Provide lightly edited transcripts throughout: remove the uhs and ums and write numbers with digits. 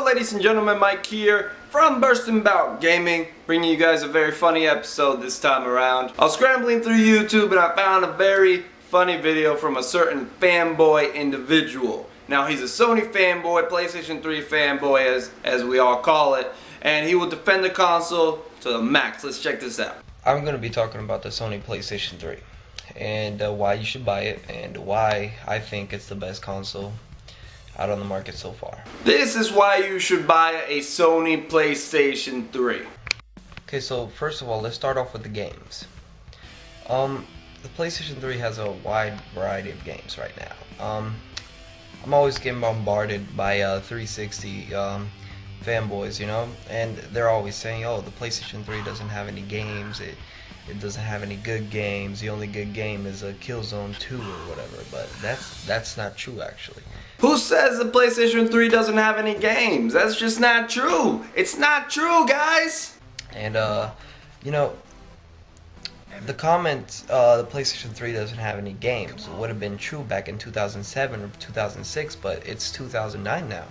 ladies and gentlemen, Mike here from Bursting Bout Gaming, bringing you guys a very funny episode this time around. I was scrambling through YouTube and I found a very funny video from a certain fanboy individual. Now he's a Sony fanboy, PlayStation 3 fanboy as we all call it, and he will defend the console to the max. Let's check this out. I'm going to be talking about the Sony PlayStation 3 and why you should buy it and why I think it's the best console out on the market so far. This is why you should buy a Sony PlayStation 3. Okay, so first of all, let's start off with the games. The PlayStation 3 has a wide variety of games right now. I'm always getting bombarded by 360 fanboys, you know, and they're always saying, oh, the PlayStation 3 doesn't have any games, it doesn't have any good games, the only good game is a Killzone 2 or whatever, but that's not true actually. Who says the PlayStation 3 doesn't have any games? That's just not true. It's not true, guys. And you know, the comment the PlayStation 3 doesn't have any games would have been true back in 2007 or 2006, but it's 2009 now.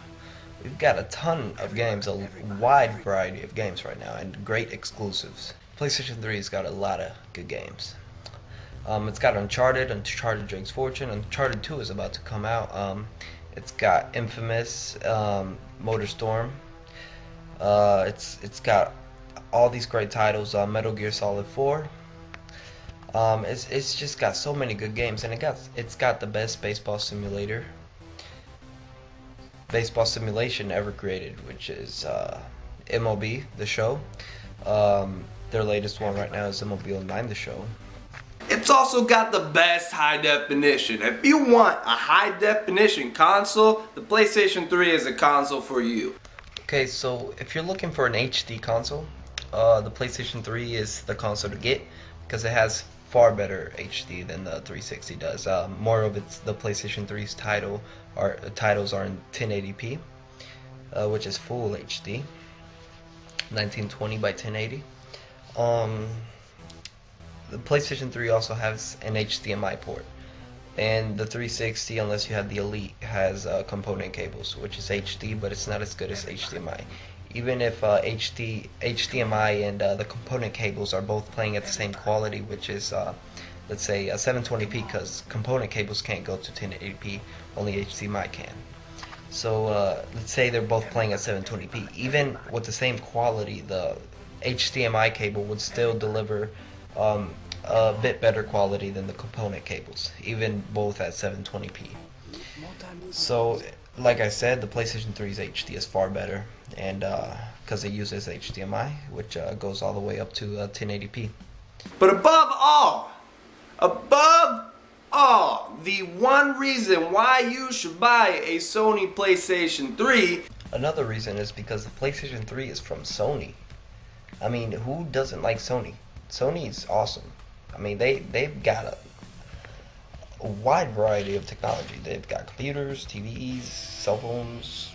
We've got a ton of games, a wide variety of games right now, and great exclusives. PlayStation 3's got a lot of good games. It's got Uncharted Drake's Fortune, Uncharted 2 is about to come out. It's got Infamous, MotorStorm. It's got all these great titles, Metal Gear Solid 4. It's just got so many good games, and it's got the best baseball simulation ever created, which is MLB The Show. Their latest one right now is MLB Online The Show. It's also got the best high definition. If you want a high definition console, the PlayStation 3 is a console for you. Okay, so if you're looking for an HD console, the PlayStation 3 is the console to get because it has far better HD than the 360 does. More of the PlayStation 3's titles are in 1080p, which is full HD, 1920 by 1080. The PlayStation 3 also has an HDMI port, and the 360, unless you have the Elite, has component cables, which is HD, but it's not as good as HDMI. Even if HDMI and the component cables are both playing at the same quality, which is let's say 720p, because component cables can't go to 1080p, only HDMI can. So let's say they're both playing at 720p. Even with the same quality, the HDMI cable would still deliver a bit better quality than the component cables, even both at 720p. So like I said, the PlayStation 3's HD is far better, and because it uses HDMI, which goes all the way up to 1080p. But above all, the one reason why you should buy a Sony PlayStation 3. Another reason is because the PlayStation 3 is from Sony. I mean, who doesn't like Sony? Sony's awesome. I mean, they've got a wide variety of technology. They've got computers, TVs, cell phones,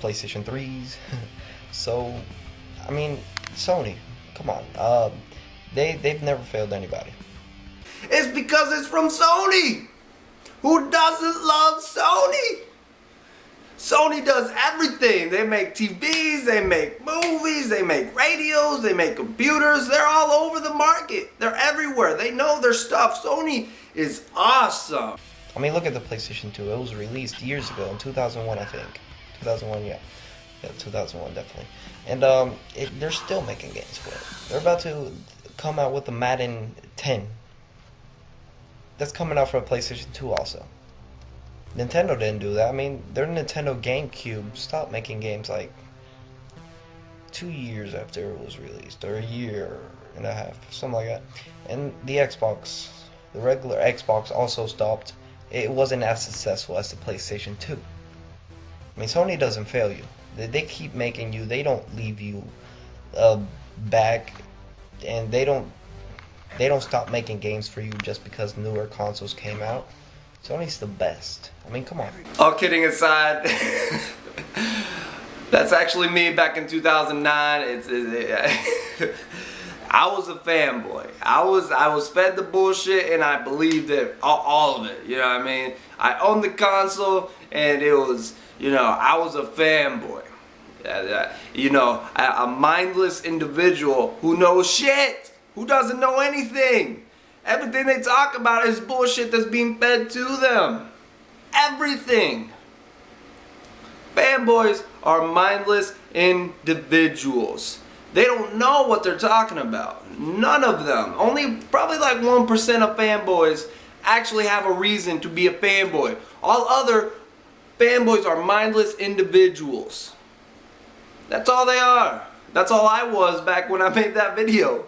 PlayStation 3s. So, I mean, Sony, come on. They've never failed anybody. It's because it's from Sony. Who doesn't love Sony? Sony does everything. They make TVs, they make movies, they make radios, they make computers. They're all over the market. They're everywhere. They know their stuff. Sony is awesome. I mean, look at the PlayStation 2. It was released years ago, in 2001, I think. 2001, yeah. Yeah, 2001, definitely. And they're still making games for it. They're about to come out with the Madden 10. That's coming out for a PlayStation 2 also. Nintendo didn't do that. I mean, their Nintendo GameCube stopped making games like 2 years after it was released, or a year and a half, something like that. And the Xbox, the regular Xbox, also stopped. It wasn't as successful as the PlayStation 2. I mean, Sony doesn't fail you. They keep making you. They don't leave you back, and they don't stop making games for you just because newer consoles came out. Sony's the best. I mean, come on. All kidding aside, that's actually me back in 2009. I was a fanboy. I was fed the bullshit, and I believed it, all of it. You know what I mean? I owned the console, and it was, you know, I was a fanboy. You know, a mindless individual who knows shit, who doesn't know anything. Everything they talk about is bullshit that's being fed to them. Everything. Fanboys are mindless individuals. They don't know what they're talking about. None of them. Only probably like 1% of fanboys actually have a reason to be a fanboy. All other fanboys are mindless individuals. That's all they are. That's all I was back when I made that video.